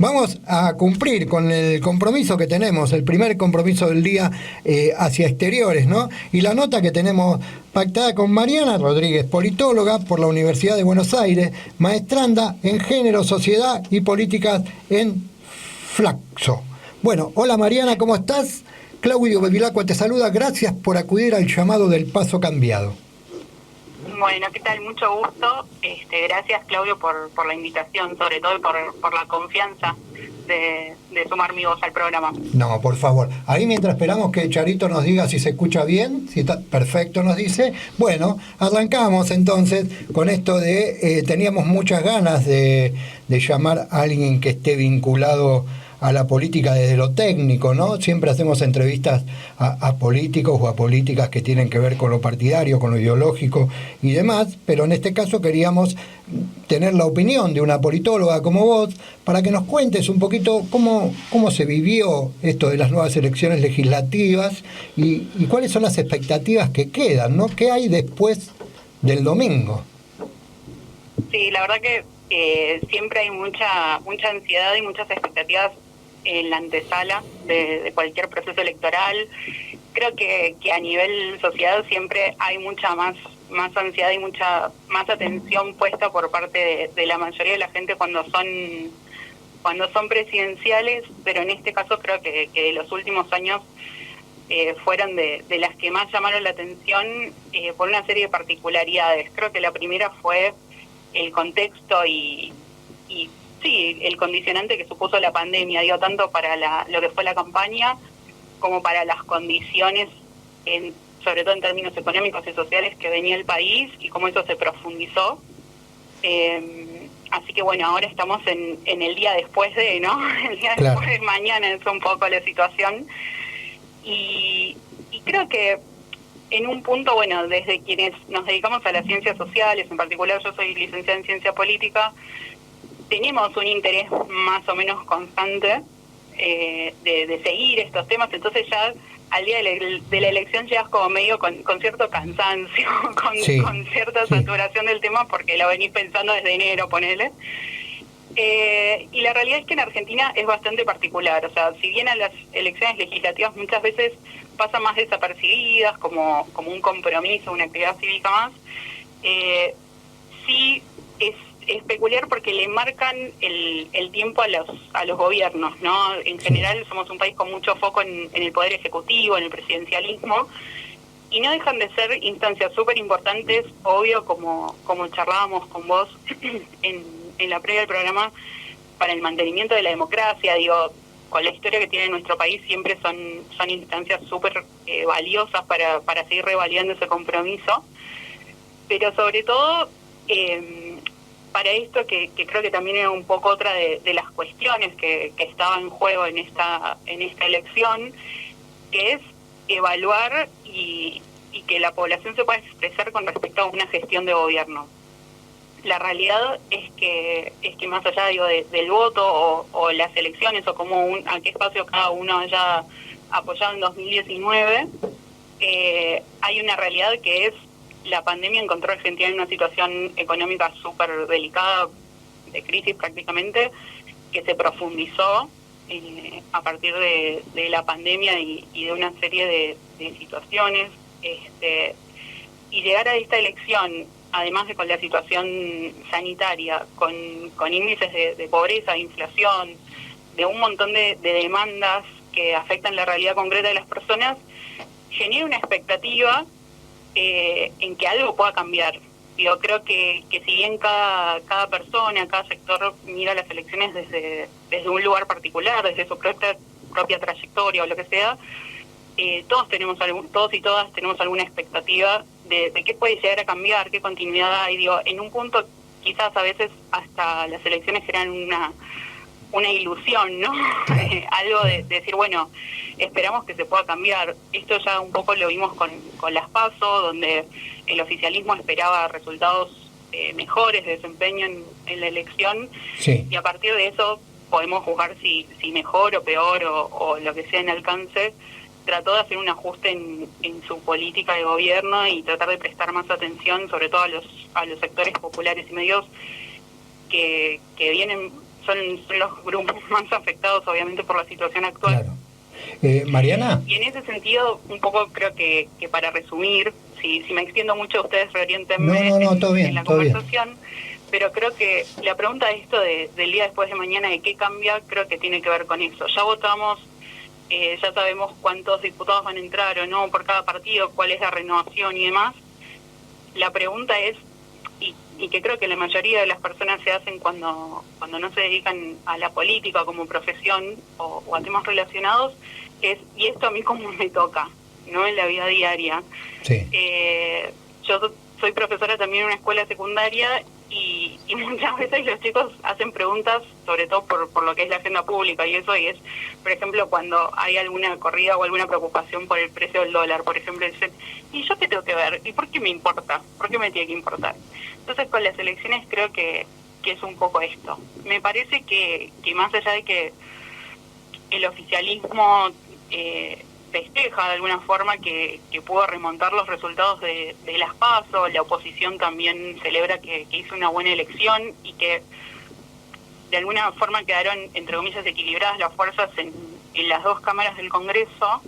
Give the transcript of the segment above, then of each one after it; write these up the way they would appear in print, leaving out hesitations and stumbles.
Vamos a cumplir con el compromiso que tenemos, el primer compromiso del día hacia exteriores, ¿no? Y la nota que tenemos pactada con Mariana Rodríguez, politóloga por la Universidad de Buenos Aires, maestranda en Género, Sociedad y Políticas en Flaxo. Bueno, hola Mariana, ¿cómo estás? Claudio Bevilacqua te saluda, gracias por acudir al llamado del Paso Cambiado. Bueno, ¿qué tal? Mucho gusto. Gracias, Claudio, por la invitación, sobre todo por la confianza de sumar mi voz al programa. No, por favor. Ahí mientras esperamos que Charito nos diga si se escucha bien, si está perfecto nos dice. Bueno, arrancamos entonces con esto de, teníamos muchas ganas de llamar a alguien que esté vinculado a la política desde lo técnico, ¿no? Siempre hacemos entrevistas a políticos o a políticas que tienen que ver con lo partidario, con lo ideológico y demás, pero en este caso queríamos tener la opinión de una politóloga como vos para que nos cuentes un poquito cómo se vivió esto de las nuevas elecciones legislativas y cuáles son las expectativas que quedan, ¿no? ¿Qué hay después del domingo? Sí, la verdad que siempre hay mucha ansiedad y muchas expectativas en la antesala de cualquier proceso electoral. Creo que a nivel sociedad siempre hay mucha más ansiedad y mucha más atención puesta por parte de la mayoría de la gente cuando son presidenciales, pero en este caso creo que los últimos años fueron de las que más llamaron la atención por una serie de particularidades. Creo que la primera fue el contexto y sí, el condicionante que supuso la pandemia, digo, tanto para lo que fue la campaña como para las condiciones, sobre todo en términos económicos y sociales, que venía el país y cómo eso se profundizó. Así que bueno, ahora estamos en el día después de, ¿no? El día después de mañana es un poco la situación. Y creo que en un punto, bueno, desde quienes nos dedicamos a las ciencias sociales, en particular yo soy licenciada en ciencia política, tenemos un interés más o menos constante de seguir estos temas, entonces ya al día de la elección llegas como medio con cierto cansancio, con cierta saturación del tema, porque lo venís pensando desde enero, ponele. Y la realidad es que en Argentina es bastante particular, o sea, si bien a las elecciones legislativas muchas veces pasan más desapercibidas, como un compromiso, una actividad cívica más, sí es peculiar porque le marcan el tiempo a los gobiernos, ¿no? En general somos un país con mucho foco en el poder ejecutivo, en el presidencialismo, y no dejan de ser instancias súper importantes, obvio, como charlábamos con vos en la previa del programa, para el mantenimiento de la democracia. Digo, con la historia que tiene nuestro país siempre son instancias súper valiosas para seguir revalidando ese compromiso, pero sobre todo para esto que creo que también era un poco otra de las cuestiones que estaba en juego en esta elección, que es evaluar y que la población se pueda expresar con respecto a una gestión de gobierno. La realidad es que más allá, digo, del voto o las elecciones o a qué espacio cada uno haya apoyado en 2019, hay una realidad que es la pandemia encontró a Argentina en una situación económica súper delicada, de crisis prácticamente, que se profundizó a partir de la pandemia y de una serie de situaciones. Y llegar a esta elección, además de con la situación sanitaria, con índices de pobreza, de inflación, de un montón de demandas que afectan la realidad concreta de las personas, genera una expectativa en que algo pueda cambiar. Yo creo que si bien cada persona, cada sector mira las elecciones desde un lugar particular, desde su propia trayectoria o lo que sea, todos y todas tenemos alguna expectativa de qué puede llegar a cambiar, qué continuidad hay. Digo, en un punto quizás a veces hasta las elecciones generan una ilusión, ¿no? Algo de decir, bueno, esperamos que se pueda cambiar. Esto ya un poco lo vimos con las PASO, donde el oficialismo esperaba resultados mejores de desempeño en la elección, y a partir de eso podemos juzgar si mejor o peor o lo que sea en alcance. Trató de hacer un ajuste en su política de gobierno y tratar de prestar más atención, sobre todo a los sectores populares y medios que vienen son los grupos más afectados obviamente por la situación actual. Claro. Mariana. Y en ese sentido, un poco creo que para resumir, si me extiendo mucho, ustedes reorientenme No, todo bien, en la todo bien. conversación, pero creo que la pregunta de esto del día después de mañana, de qué cambia, creo que tiene que ver con eso. Ya votamos, ya sabemos cuántos diputados van a entrar o no por cada partido, cuál es la renovación y demás. La pregunta es, y que creo que la mayoría de las personas se hacen cuando no se dedican a la política como profesión o a temas relacionados, es, ¿y esto a mí cómo me toca? ¿No? En la vida diaria. Sí. Yo soy profesora también en una escuela secundaria y muchas veces los chicos hacen preguntas, sobre todo por lo que es la agenda pública y eso, y es, por ejemplo, cuando hay alguna corrida o alguna preocupación por el precio del dólar, por ejemplo, dicen, ¿y yo qué tengo que ver? ¿Y por qué me importa? ¿Por qué me tiene que importar? Entonces, con las elecciones creo que es un poco esto. Me parece que más allá de que el oficialismo festeja de alguna forma que pudo remontar los resultados de las PASO, la oposición también celebra que hizo una buena elección y que de alguna forma quedaron, entre comillas, equilibradas las fuerzas en las dos cámaras del Congreso.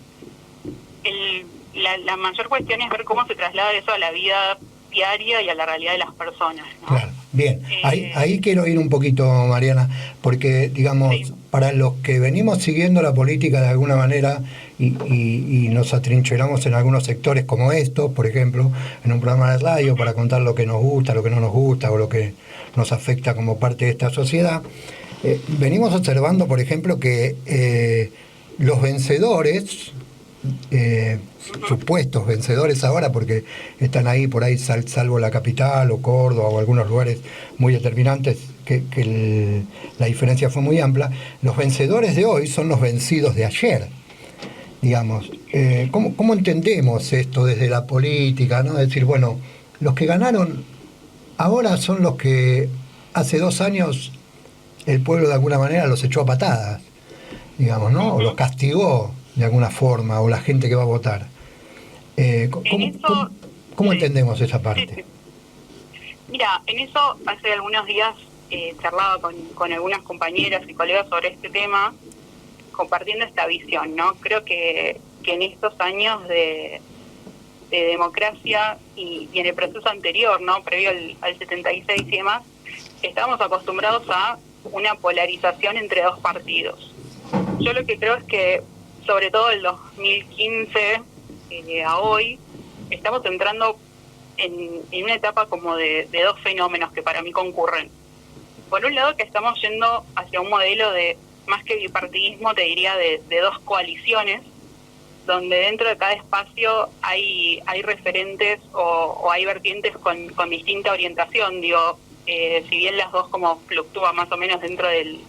La mayor cuestión es ver cómo se traslada eso a la vida diaria y a la realidad de las personas, ¿no? Claro, bien. Ahí quiero ir un poquito, Mariana, porque, digamos, sí, para los que venimos siguiendo la política de alguna manera y nos atrincheramos en algunos sectores como estos, por ejemplo, en un programa de radio para contar lo que nos gusta, lo que no nos gusta o lo que nos afecta como parte de esta sociedad, venimos observando, por ejemplo, que los vencedores... supuestos vencedores ahora, porque están ahí por ahí, salvo la capital o Córdoba o algunos lugares muy determinantes que la diferencia fue muy amplia. Los vencedores de hoy son los vencidos de ayer, digamos. ¿Cómo entendemos esto desde la política, ¿no? Es decir, bueno, los que ganaron ahora son los que hace 2 años el pueblo de alguna manera los echó a patadas, digamos, ¿no? O los castigó de alguna forma, o la gente que va a votar. ¿Cómo entendemos esa parte? Mira, en eso hace algunos días charlaba con algunas compañeras y colegas sobre este tema, compartiendo esta visión, ¿no? Creo que en estos años de democracia y en el proceso anterior, ¿no? Previo al 76 y demás, estábamos acostumbrados a una polarización entre dos partidos. Yo lo que creo es que sobre todo el 2015 a hoy, estamos entrando en una etapa como de dos fenómenos que para mí concurren. Por un lado, que estamos yendo hacia un modelo de, más que bipartidismo, te diría de dos coaliciones, donde dentro de cada espacio hay referentes o hay vertientes con distinta orientación. Digo, si bien las dos como fluctúan más o menos dentro del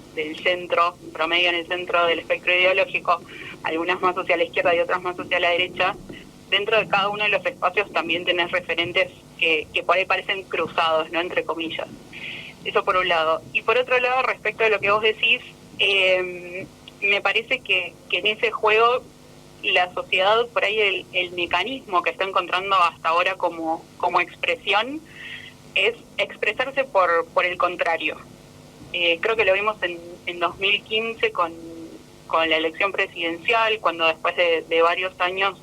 centro, promedio en el centro del espectro ideológico, algunas más hacia la izquierda y otras más hacia la derecha, dentro de cada uno de los espacios también tenés referentes que por ahí parecen cruzados, ¿no? Entre comillas. Eso por un lado. Y por otro lado, respecto a lo que vos decís, me parece que en ese juego la sociedad, por ahí el mecanismo que está encontrando hasta ahora como expresión es expresarse por el contrario. Creo que lo vimos en 2015 con la elección presidencial, cuando después de varios años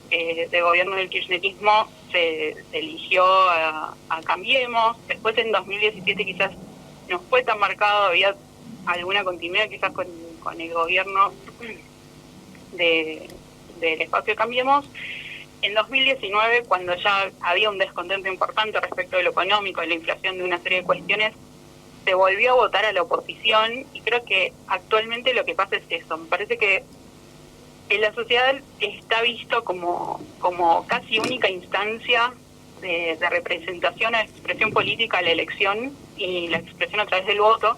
de gobierno del kirchnerismo se eligió a Cambiemos. Después en 2017 quizás no fue tan marcado, había alguna continuidad quizás con el gobierno del espacio Cambiemos. En 2019, cuando ya había un descontento importante respecto de lo económico, de la inflación, de una serie de cuestiones, se volvió a votar a la oposición y creo que actualmente lo que pasa es eso. Me parece que en la sociedad está visto como casi única instancia de representación o expresión política la elección y la expresión a través del voto,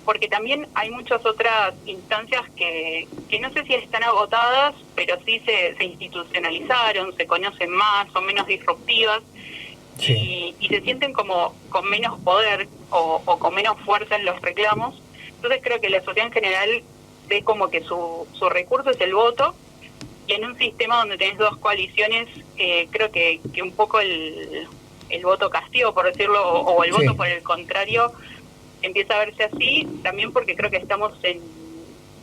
porque también hay muchas otras instancias que no sé si están agotadas, pero sí se institucionalizaron, se conocen más, son menos disruptivas. Sí. Y se sienten como con menos poder o con menos fuerza en los reclamos. Entonces creo que la sociedad en general ve como que su recurso es el voto, y en un sistema donde tenés dos coaliciones, creo que un poco el voto castigo, por decirlo, o el voto por el contrario, empieza a verse así, también porque creo que estamos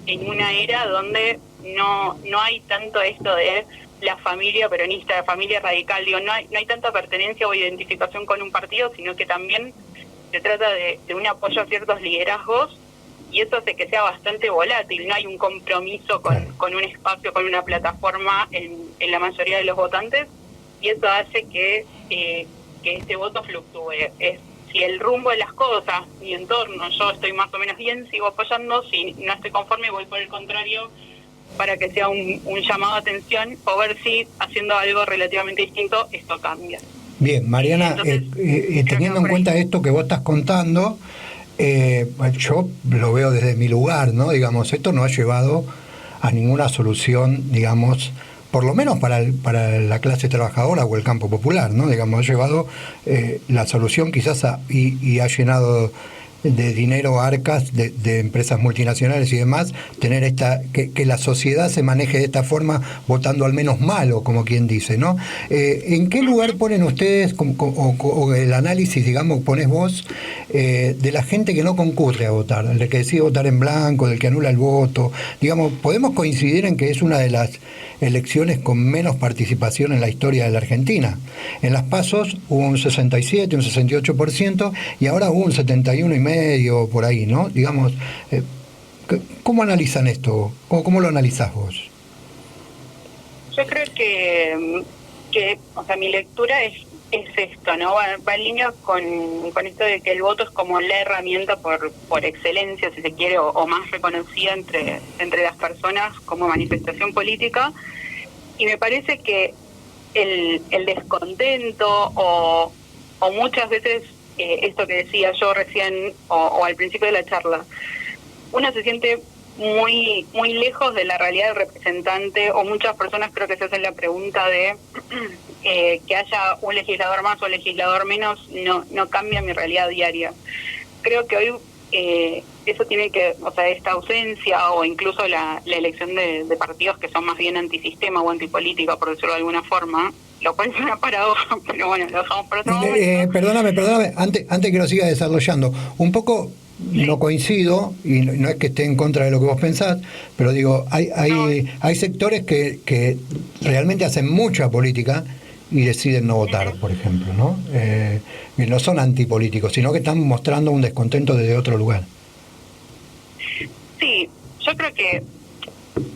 en una era donde no hay tanto esto de la familia peronista, la familia radical, digo, no hay tanta pertenencia o identificación con un partido, sino que también se trata de un apoyo a ciertos liderazgos, y eso hace que sea bastante volátil, no hay un compromiso con un espacio, con una plataforma en la mayoría de los votantes, y eso hace que este voto fluctúe. Si el rumbo de las cosas, mi entorno, yo estoy más o menos bien, sigo apoyando, si no estoy conforme voy por el contrario, para que sea un llamado de atención, o ver si haciendo algo relativamente distinto esto cambia. Bien, Mariana, Entonces, teniendo en cuenta esto que vos estás contando, yo lo veo desde mi lugar, ¿no? Digamos, esto no ha llevado a ninguna solución, digamos, por lo menos para la clase trabajadora o el campo popular, ¿no? Digamos, ha llevado la solución quizás y ha llenado de dinero arcas de empresas multinacionales y demás, tener que la sociedad se maneje de esta forma, votando al menos malo, como quien dice, ¿no? ¿En qué lugar ponen ustedes, o el análisis, digamos, pones vos, de la gente que no concurre a votar, del que decide votar en blanco, del que anula el voto? Digamos, ¿podemos coincidir en que es una de las elecciones con menos participación en la historia de la Argentina? En las PASOs hubo un 67, un 68%, y ahora hubo un 71,5% por ahí, ¿no? Digamos, ¿cómo analizan esto? ¿Cómo lo analizás vos? Yo creo que o sea, mi lectura es esto, ¿no? Va en línea con esto de que el voto es como la herramienta por excelencia, si se quiere, o más reconocida entre las personas como manifestación política, y me parece que el descontento o muchas veces esto que decía yo recién o al principio de la charla, uno se siente muy muy lejos de la realidad del representante, o muchas personas creo que se hacen la pregunta de que haya un legislador más o legislador menos no cambia mi realidad diaria. Creo que hoy eso tiene que, o sea, esta ausencia o incluso la elección de partidos que son más bien antisistema o antipolítica, por decirlo de alguna forma, lo cual es una paradoja, pero bueno, lo dejamos para otro momento. Perdóname, antes que lo siga desarrollando, un poco no coincido, y no es que esté en contra de lo que vos pensás, pero digo, hay sectores que realmente hacen mucha política y deciden no votar, por ejemplo, ¿no? Y no son antipolíticos, sino que están mostrando un descontento desde otro lugar. Sí, yo creo que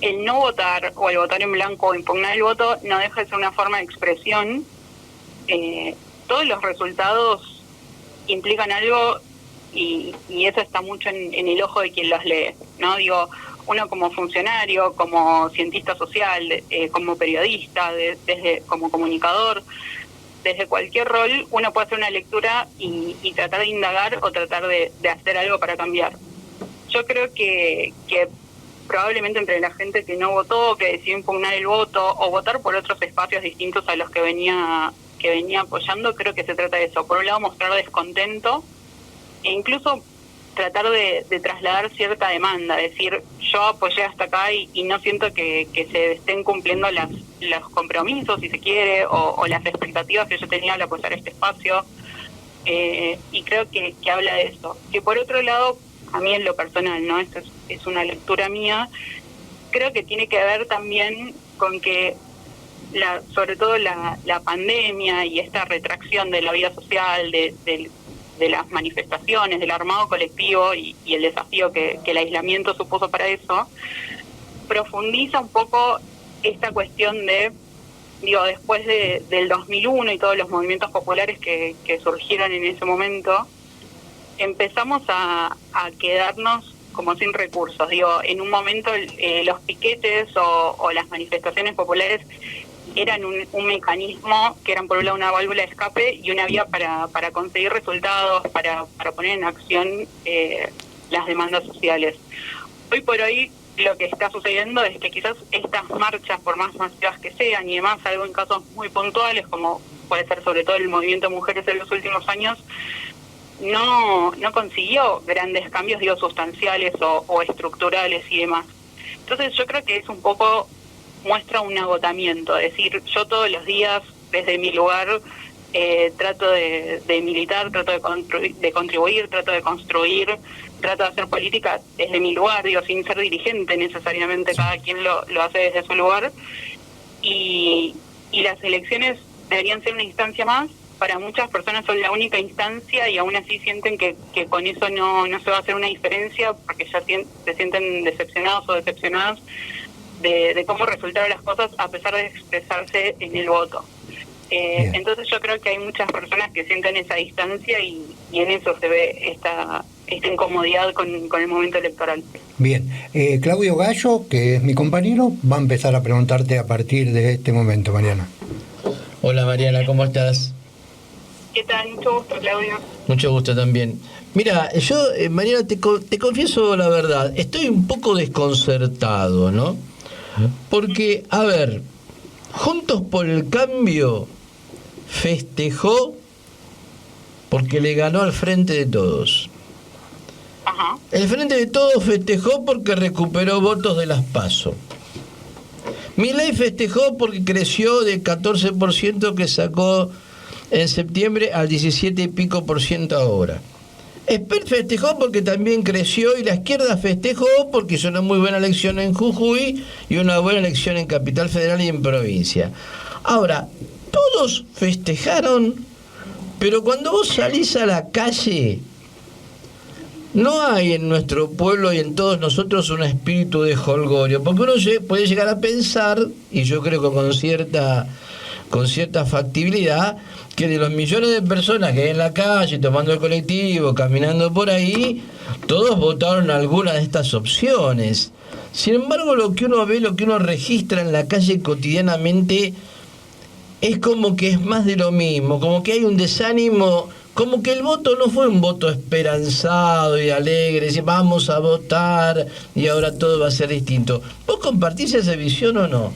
el no votar o el votar en blanco o impugnar el voto no deja de ser una forma de expresión. Todos los resultados implican algo y eso está mucho en el ojo de quien los lee, ¿no? Digo, uno como funcionario, como cientista social, como periodista, como comunicador, desde cualquier rol uno puede hacer una lectura y tratar de indagar o tratar de hacer algo para cambiar. Yo creo que probablemente entre la gente que no votó, que decidió impugnar el voto o votar por otros espacios distintos a los que venía apoyando, creo que se trata de eso. Por un lado, mostrar descontento e incluso tratar de trasladar cierta demanda, decir, yo apoyé hasta acá y no siento que se estén cumpliendo los compromisos, si se quiere, o las expectativas que yo tenía al apoyar este espacio, y creo que habla de eso. Que por otro lado, a mí en lo personal, ¿no? Esto es una lectura mía, creo que tiene que ver también con que sobre todo la pandemia y esta retracción de la vida social, de las manifestaciones, del armado colectivo y el desafío que el aislamiento supuso para eso, profundiza un poco esta cuestión de, digo, después del 2001 y todos los movimientos populares que surgieron en ese momento, empezamos a quedarnos como sin recursos. Digo, en un momento los piquetes o las manifestaciones populares eran un mecanismo que eran por un lado una válvula de escape y una vía para conseguir resultados, para poner en acción las demandas sociales. Hoy por hoy lo que está sucediendo es que quizás estas marchas, por más masivas que sean y demás, algo en casos muy puntuales, como puede ser sobre todo el movimiento de mujeres en los últimos años, no consiguió grandes cambios, digo, sustanciales o estructurales y demás. Entonces yo creo que es un poco, muestra un agotamiento, es decir, yo todos los días desde mi lugar trato de militar, trato de contribuir, trato de construir, trato de hacer política desde mi lugar, digo, sin ser dirigente necesariamente, cada quien lo hace desde su lugar, y las elecciones deberían ser una instancia más. Para muchas personas son la única instancia y aún así sienten que con eso no se va a hacer una diferencia porque ya se sienten decepcionados o decepcionadas de cómo resultaron las cosas a pesar de expresarse en el voto. Entonces yo creo que hay muchas personas que sienten esa distancia y en eso se ve esta incomodidad con el momento electoral. Bien, Claudio Gallo, que es mi compañero, va a empezar a preguntarte a partir de este momento, Mariana. Hola Mariana, ¿cómo estás? ¿Qué tal? Mucho gusto, Claudio. Mucho gusto también. Mira, yo, Mariana, te confieso la verdad, estoy un poco desconcertado, ¿no? Porque, a ver, Juntos por el Cambio festejó porque le ganó al Frente de Todos. Ajá. El Frente de Todos festejó porque recuperó votos de las PASO. Milei festejó porque creció de 14% que sacó en septiembre al 17 y pico por ciento ahora. Espert festejó porque también creció y la izquierda festejó porque hizo una muy buena elección en Jujuy y una buena elección en Capital Federal y en provincia. Ahora, todos festejaron, pero cuando vos salís a la calle, no hay en nuestro pueblo y en todos nosotros un espíritu de jolgorio, porque uno puede llegar a pensar, y yo creo que con cierta factibilidad, que de los millones de personas que hay en la calle, tomando el colectivo, caminando por ahí, todos votaron alguna de estas opciones. Sin embargo, lo que uno ve, lo que uno registra en la calle cotidianamente, es como que es más de lo mismo, como que hay un desánimo, como que el voto no fue un voto esperanzado y alegre, decir, vamos a votar y ahora todo va a ser distinto. ¿Vos compartís esa visión o no?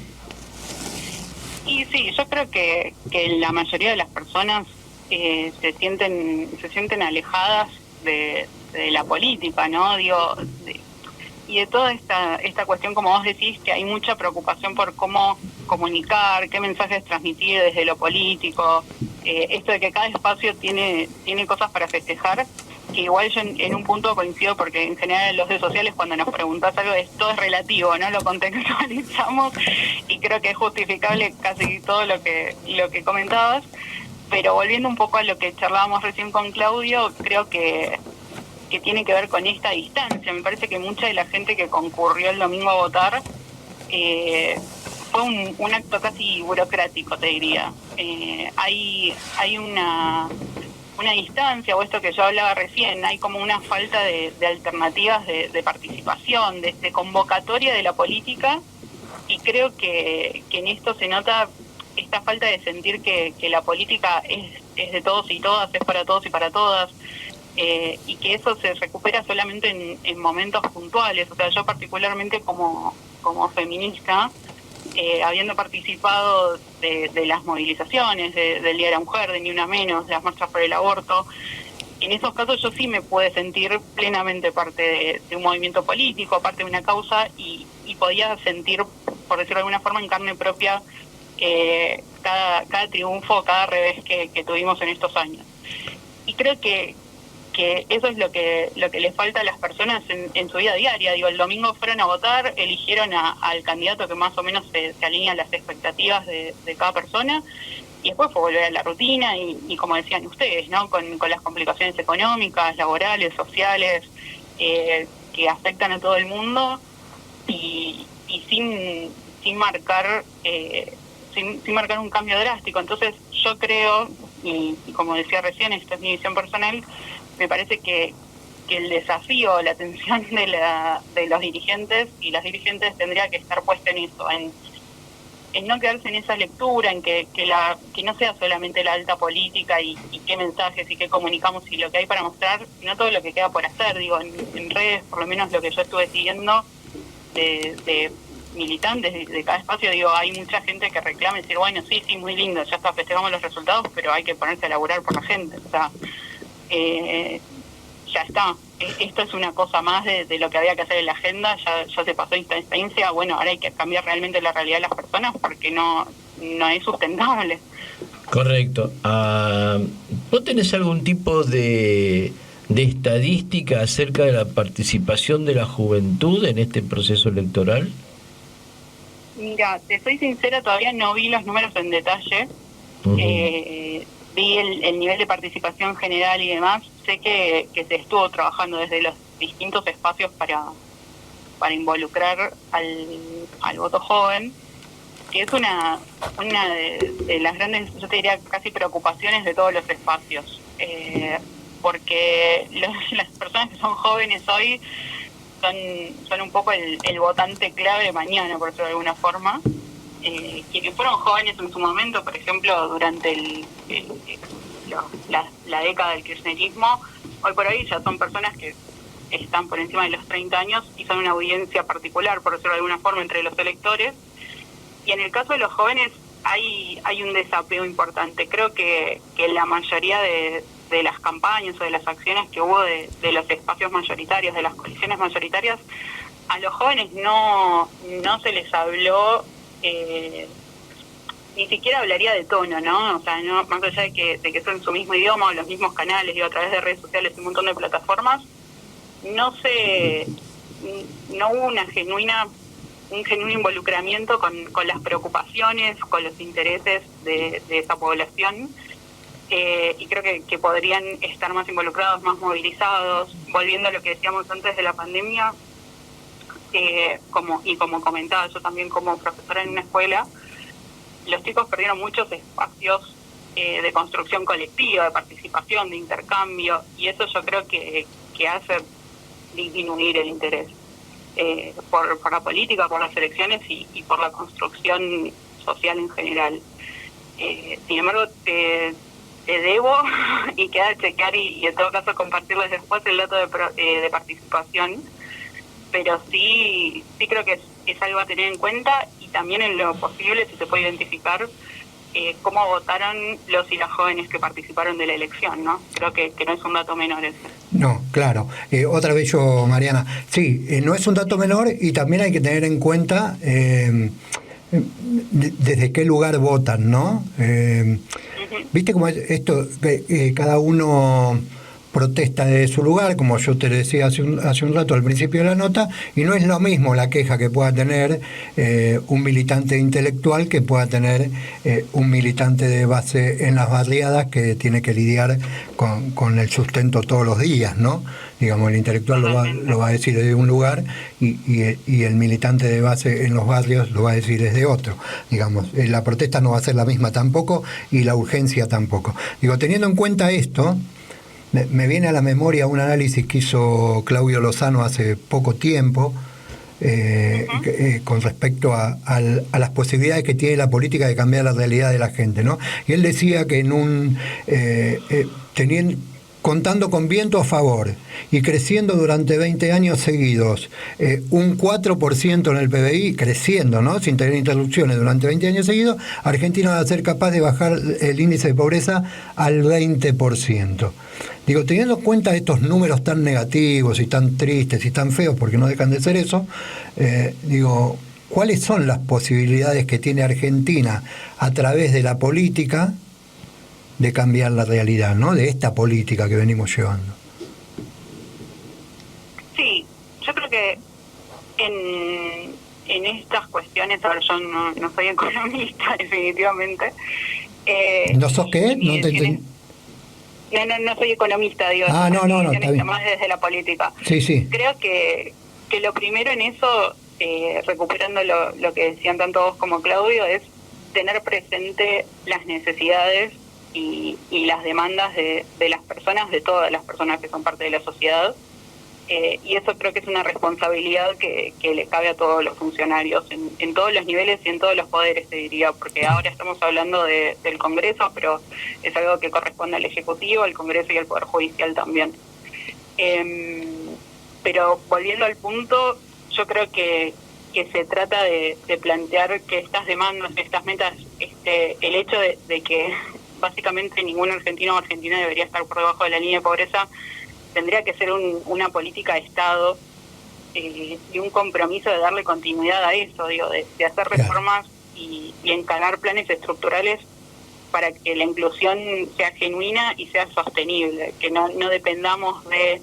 Y sí, yo creo que la mayoría de las personas se sienten alejadas de la política, ¿no? Y de toda esta cuestión, como vos decís, que hay mucha preocupación por cómo comunicar, qué mensajes transmitir desde lo político, esto de que cada espacio tiene cosas para festejar, que igual yo en un punto coincido, porque en general en los redes sociales cuando nos preguntás algo todo es relativo, ¿no? Lo contextualizamos y creo que es justificable casi todo lo que comentabas, pero volviendo un poco a lo que charlábamos recién con Claudio, creo que tiene que ver con esta distancia. Me parece que mucha de la gente que concurrió el domingo a votar fue un acto casi burocrático, te diría. Hay una distancia, o esto que yo hablaba recién, hay como una falta de alternativas de participación, de convocatoria de la política, y creo que en esto se nota esta falta de sentir que la política es de todos y todas, es para todos y para todas, y que eso se recupera solamente en momentos puntuales. O sea, yo particularmente como feminista, habiendo participado de las movilizaciones, del Día de la Mujer, de Ni Una Menos, de las marchas por el aborto, en esos casos yo sí me pude sentir plenamente parte de un movimiento político, parte de una causa, y podía sentir, por decirlo de alguna forma, en carne propia cada triunfo, cada revés que tuvimos en estos años. Y creo que eso es lo que les falta a las personas en su vida diaria. Digo, el domingo fueron a votar, eligieron al candidato que más o menos se alinea a las expectativas de cada persona, y después fue volver a la rutina y como decían ustedes, ¿no? Con las complicaciones económicas, laborales, sociales, que afectan a todo el mundo, y sin marcar sin marcar un cambio drástico. Entonces yo creo, y como decía recién, esta es mi visión personal, me parece que el desafío, la atención de los dirigentes y las dirigentes tendría que estar puesta en eso, en no quedarse en esa lectura, en que no sea solamente la alta política y qué mensajes y qué comunicamos y lo que hay para mostrar, sino todo lo que queda por hacer. Digo, en redes, por lo menos lo que yo estuve siguiendo de militantes de cada espacio, digo, hay mucha gente que reclama y decir, bueno, sí, muy lindo, ya está, festejamos los resultados, pero hay que ponerse a laburar por la gente. O sea, ya está, esto es una cosa más de lo que había que hacer en la agenda, ya se pasó esta experiencia, bueno, ahora hay que cambiar realmente la realidad de las personas porque no es sustentable. Correcto. ¿Vos tenés algún tipo de estadística acerca de la participación de la juventud en este proceso electoral? Mira, te soy sincera, todavía no vi los números en detalle. Uh-huh. Vi el nivel de participación general y demás. Sé que se estuvo trabajando desde los distintos espacios para involucrar al voto joven, que es una de las grandes, yo te diría, casi preocupaciones de todos los espacios. Porque las personas que son jóvenes hoy son un poco el votante clave de mañana, por decirlo de alguna forma. Quienes fueron jóvenes en su momento, por ejemplo, durante la década del kirchnerismo, hoy por hoy ya son personas que están por encima de los 30 años y son una audiencia particular, por decirlo de alguna forma, entre los electores. Y en el caso de los jóvenes hay un desapego importante. Creo que la mayoría de las campañas o de las acciones que hubo de los espacios mayoritarios, de las coaliciones mayoritarias, a los jóvenes no se les habló, ni siquiera hablaría de tono, ¿no? O sea, no, más allá de que son su mismo idioma o los mismos canales, digo, a través de redes sociales y un montón de plataformas, no hubo un genuino involucramiento con las preocupaciones, con los intereses de esa población. Y creo que podrían estar más involucrados, más movilizados. Volviendo a lo que decíamos antes de la pandemia, como comentaba yo también como profesora en una escuela, los chicos perdieron muchos espacios de construcción colectiva, de participación, de intercambio, y eso yo creo que hace disminuir el interés por la política, por las elecciones y por la construcción social en general. Sin embargo, te debo y queda chequear y en todo caso compartirles después el dato de participación, pero sí creo que es algo a tener en cuenta, y también en lo posible si se puede identificar cómo votaron los y las jóvenes que participaron de la elección, ¿no? Creo que no es un dato menor ese. No, claro. Otra vez yo, Mariana, sí, no es un dato menor, y también hay que tener en cuenta desde qué lugar votan, ¿no? ¿Viste cómo es esto? Cada uno protesta de su lugar, como yo te decía hace un rato al principio de la nota, y no es lo mismo la queja que pueda tener un militante intelectual que pueda tener un militante de base en las barriadas que tiene que lidiar con el sustento todos los días, ¿no? Digamos, el intelectual lo va a decir desde un lugar y el militante de base en los barrios lo va a decir desde otro. Digamos, la protesta no va a ser la misma tampoco, y la urgencia tampoco. Digo, teniendo en cuenta esto, me viene a la memoria un análisis que hizo Claudio Lozano hace poco tiempo con respecto a las posibilidades que tiene la política de cambiar la realidad de la gente, ¿no? Y él decía que contando con viento a favor y creciendo durante 20 años seguidos, un 4% en el PBI, creciendo, ¿no?, sin tener interrupciones durante 20 años seguidos, Argentina va a ser capaz de bajar el índice de pobreza al 20%. Digo, teniendo en cuenta estos números tan negativos y tan tristes y tan feos, porque no dejan de ser eso, digo, ¿cuáles son las posibilidades que tiene Argentina a través de la política de cambiar la realidad, ¿no?, de esta política que venimos llevando? Sí, yo creo que en estas cuestiones, ahora yo no soy economista definitivamente. ¿No sos qué? No te entendí. No soy economista, digo. No, está bien. Más desde la política. Sí. Creo que lo primero en eso, recuperando lo que decían tanto vos como Claudio, es tener presente las necesidades y las demandas de las personas, de todas las personas que son parte de la sociedad, y eso creo que es una responsabilidad que le cabe a todos los funcionarios en todos los niveles y en todos los poderes, te diría, porque ahora estamos hablando del Congreso, pero es algo que corresponde al Ejecutivo, al Congreso y al Poder Judicial también. Pero volviendo al punto, yo creo que se trata de plantear que estas demandas, estas metas, el hecho de que básicamente ningún argentino o argentina debería estar por debajo de la línea de pobreza, tendría que ser una política de Estado y un compromiso de darle continuidad a eso, digo, de hacer reformas y encarar planes estructurales para que la inclusión sea genuina y sea sostenible, que no dependamos de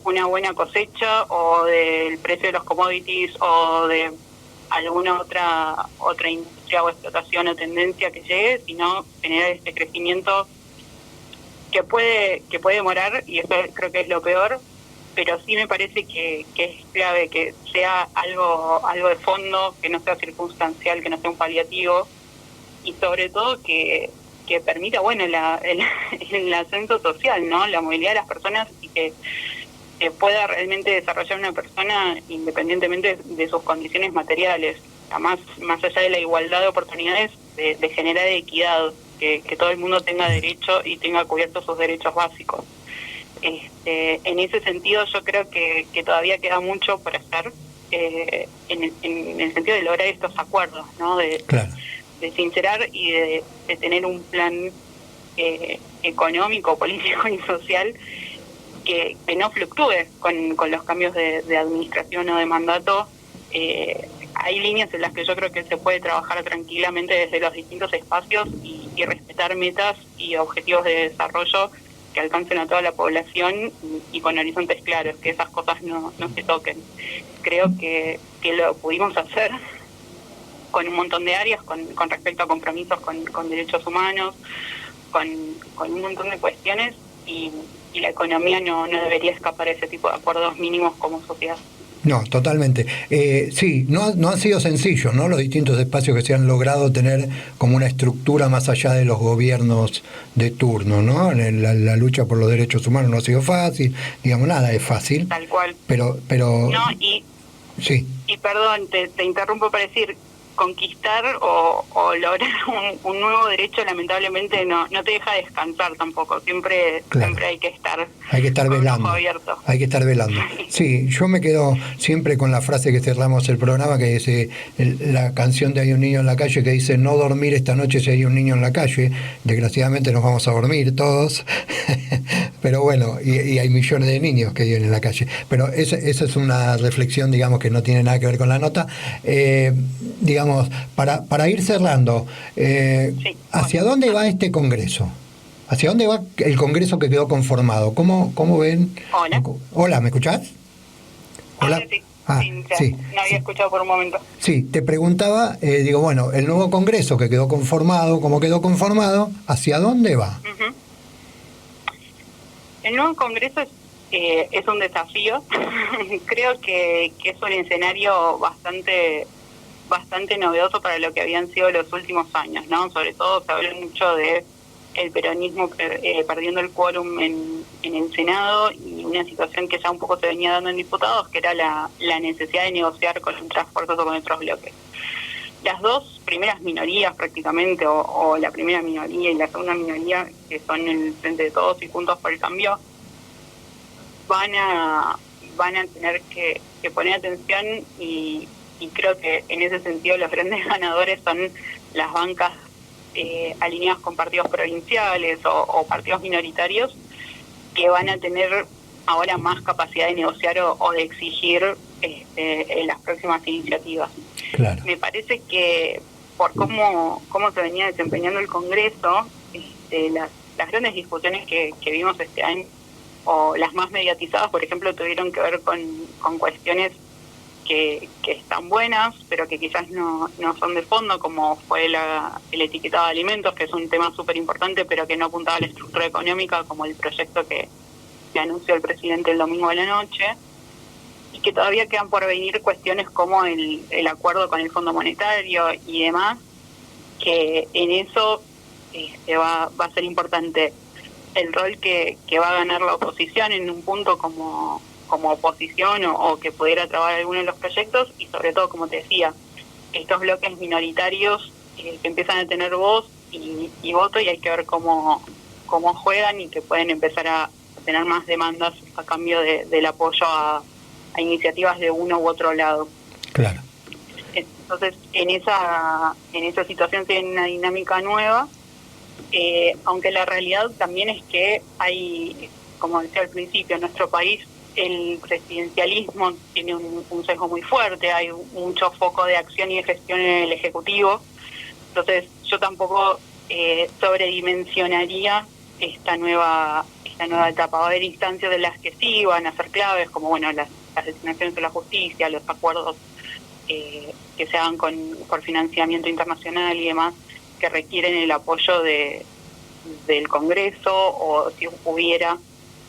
una buena cosecha o del precio de los commodities o de alguna otra industria o explotación o tendencia que llegue, sino generar este crecimiento que puede demorar, y eso creo que es lo peor, pero sí me parece que es clave que sea algo de fondo, que no sea circunstancial, que no sea un paliativo, y sobre todo que permita, bueno, el ascenso social, ¿no? La movilidad de las personas, y que pueda realmente desarrollar una persona independientemente de sus condiciones materiales, más allá de la igualdad de oportunidades, de generar equidad, que todo el mundo tenga derecho y tenga cubiertos sus derechos básicos. En ese sentido yo creo que todavía queda mucho por hacer, en el sentido de lograr estos acuerdos, ¿no? Claro. De sincerar y de tener un plan económico, político y social que no fluctúe con los cambios de administración o de mandato. Hay líneas en las que yo creo que se puede trabajar tranquilamente desde los distintos espacios y respetar metas y objetivos de desarrollo que alcancen a toda la población y con horizontes claros, que esas cosas no se toquen. Creo que lo pudimos hacer con un montón de áreas, con respecto a compromisos con derechos humanos, con un montón de cuestiones, y la economía no debería escapar a ese tipo de acuerdos mínimos como sociedad. No, totalmente. Sí, no han sido sencillos, ¿no? Los distintos espacios que se han logrado tener como una estructura más allá de los gobiernos de turno, ¿no? La lucha por los derechos humanos no ha sido fácil, digamos, nada es fácil. Tal cual. Pero no, sí. Y perdón, te interrumpo para decir, conquistar o lograr un nuevo derecho lamentablemente no te deja descansar tampoco, siempre hay que estar velando, hay que estar velando. Sí, yo me quedo siempre con la frase que cerramos el programa, que dice la canción de Hay un niño en la calle, que dice: no dormir esta noche si hay un niño en la calle. Desgraciadamente nos vamos a dormir todos pero bueno, y hay millones de niños que viven en la calle, pero esa es una reflexión, digamos, que no tiene nada que ver con la nota. Digamos, para ir cerrando, ¿hacia dónde va este Congreso? ¿Hacia dónde va el Congreso que quedó conformado? ¿Cómo ven? Hola, ¿me escuchás? Hola. Sí. No había escuchado por un momento. Sí, te preguntaba, digo, bueno, el nuevo Congreso que quedó conformado, ¿cómo quedó conformado? ¿Hacia dónde va? Uh-huh. El nuevo Congreso es un desafío. Creo que es un escenario bastante novedoso para lo que habían sido los últimos años, ¿no? Sobre todo se habla mucho de el peronismo perdiendo el quórum en el Senado, y una situación que ya un poco se venía dando en diputados, que era la necesidad de negociar con otras fuerzas o con otros bloques. Las dos primeras minorías prácticamente, o la primera minoría y la segunda minoría, que son el Frente de Todos y Juntos por el Cambio, van a tener que poner atención, y creo que en ese sentido los grandes ganadores son las bancas alineadas con partidos provinciales o partidos minoritarios, que van a tener ahora más capacidad de negociar o de exigir en las próximas iniciativas. Claro. Me parece que por cómo se venía desempeñando el Congreso, las grandes discusiones que vimos este año, o las más mediatizadas, por ejemplo, tuvieron que ver con cuestiones que están buenas, pero que quizás no son de fondo, como fue el etiquetado de alimentos, que es un tema súper importante, pero que no apuntaba a la estructura económica, como el proyecto que anunció el presidente el domingo de la noche, y que todavía quedan por venir cuestiones como el acuerdo con el Fondo Monetario y demás, que en eso va a ser importante el rol que va a ganar la oposición en un punto como oposición, o que pudiera trabar alguno de los proyectos, y sobre todo, como te decía, estos bloques minoritarios que empiezan a tener voz y voto, y hay que ver cómo juegan, y que pueden empezar a tener más demandas a cambio del apoyo a iniciativas de uno u otro lado. Claro. Entonces, en esa situación tiene una dinámica nueva, aunque la realidad también es que hay, como decía al principio, en nuestro país el presidencialismo tiene un sesgo muy fuerte, hay mucho foco de acción y de gestión en el Ejecutivo. Entonces yo tampoco sobredimensionaría esta nueva etapa. Va a haber instancias de las que sí van a ser claves, como bueno las designaciones de la justicia, los acuerdos que se hagan por financiamiento internacional y demás, que requieren el apoyo del Congreso, o si hubiera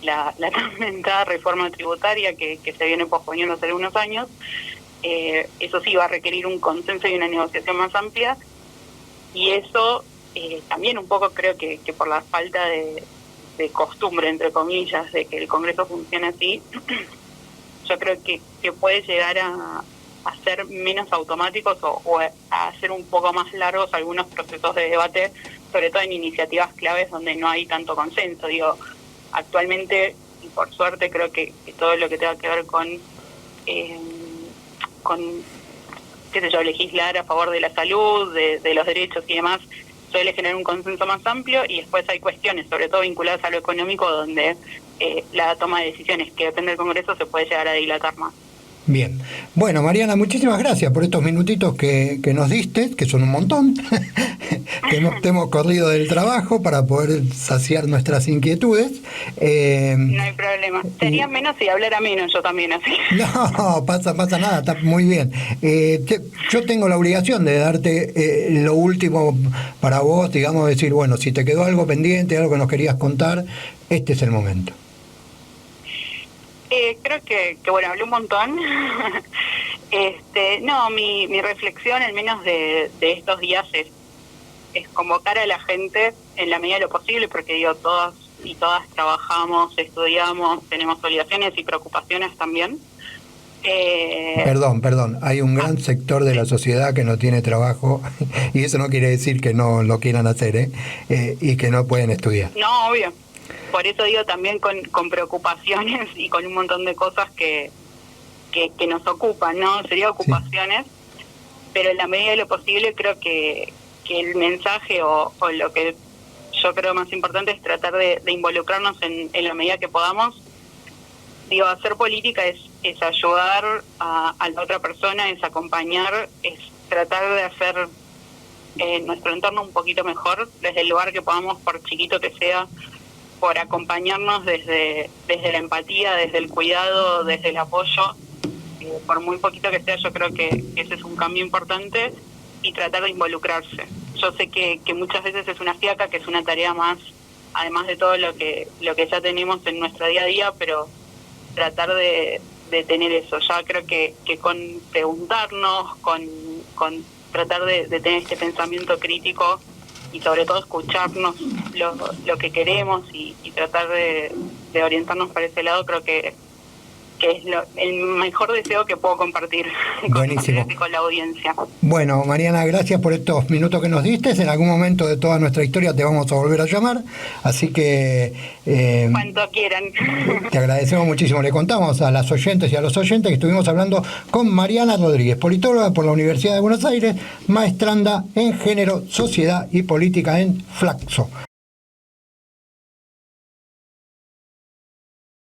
la tormentada reforma tributaria que se viene posponiendo hace algunos años. Eso sí va a requerir un consenso y una negociación más amplia, y eso también un poco creo que por la falta de costumbre, entre comillas, de que el Congreso funcione así, yo creo que puede llegar a ser menos automáticos o a hacer un poco más largos algunos procesos de debate, sobre todo en iniciativas claves donde no hay tanto consenso. Digo, actualmente, y por suerte, creo que todo lo que tenga que ver con qué sé yo, legislar a favor de la salud, de los derechos y demás, suele generar un consenso más amplio, y después hay cuestiones, sobre todo vinculadas a lo económico, donde la toma de decisiones que depende del Congreso se puede llegar a dilatar más. Bien. Bueno, Mariana, muchísimas gracias por estos minutitos que nos diste, que son un montón, que te hemos corrido del trabajo para poder saciar nuestras inquietudes. No hay problema. Sería menos si hablara menos yo también, así. No, pasa nada, está muy bien. Yo tengo la obligación de darte lo último para vos, digamos, decir, bueno, si te quedó algo pendiente, algo que nos querías contar, este es el momento. Creo que bueno, hablé un montón. No, mi reflexión, al menos de estos días, es convocar a la gente en la medida de lo posible, porque digo, todas y todas trabajamos, estudiamos, tenemos obligaciones y preocupaciones también. Perdón, hay un gran sector de la sociedad que no tiene trabajo, y eso no quiere decir que no lo quieran hacer, y que no pueden estudiar. No, obvio. Por eso digo, también con preocupaciones y con un montón de cosas que nos ocupan, ¿no? Sería ocupaciones, sí. Pero en la medida de lo posible creo que el mensaje o lo que yo creo más importante es tratar de involucrarnos en la medida que podamos. Digo, hacer política es ayudar a la otra persona, es acompañar, es tratar de hacer nuestro entorno un poquito mejor desde el lugar que podamos, por chiquito que sea, por acompañarnos desde la empatía, desde el cuidado, desde el apoyo, por muy poquito que sea. Yo creo que ese es un cambio importante, y tratar de involucrarse. Yo sé que muchas veces es una fiaca, que es una tarea más, además de todo lo que ya tenemos en nuestro día a día, pero tratar de tener eso. Ya creo que con preguntarnos, con tratar de tener este pensamiento crítico, y sobre todo escucharnos lo que queremos y tratar de orientarnos para ese lado, creo que es el mejor deseo que puedo compartir con la audiencia. Bueno, Mariana, gracias por estos minutos que nos diste. En algún momento de toda nuestra historia te vamos a volver a llamar, así que cuando quieran. Te agradecemos muchísimo. Le contamos a las oyentes y a los oyentes que estuvimos hablando con Mariana Rodríguez, politóloga por la Universidad de Buenos Aires, maestranda en Género, Sociedad y Política en Flaxo.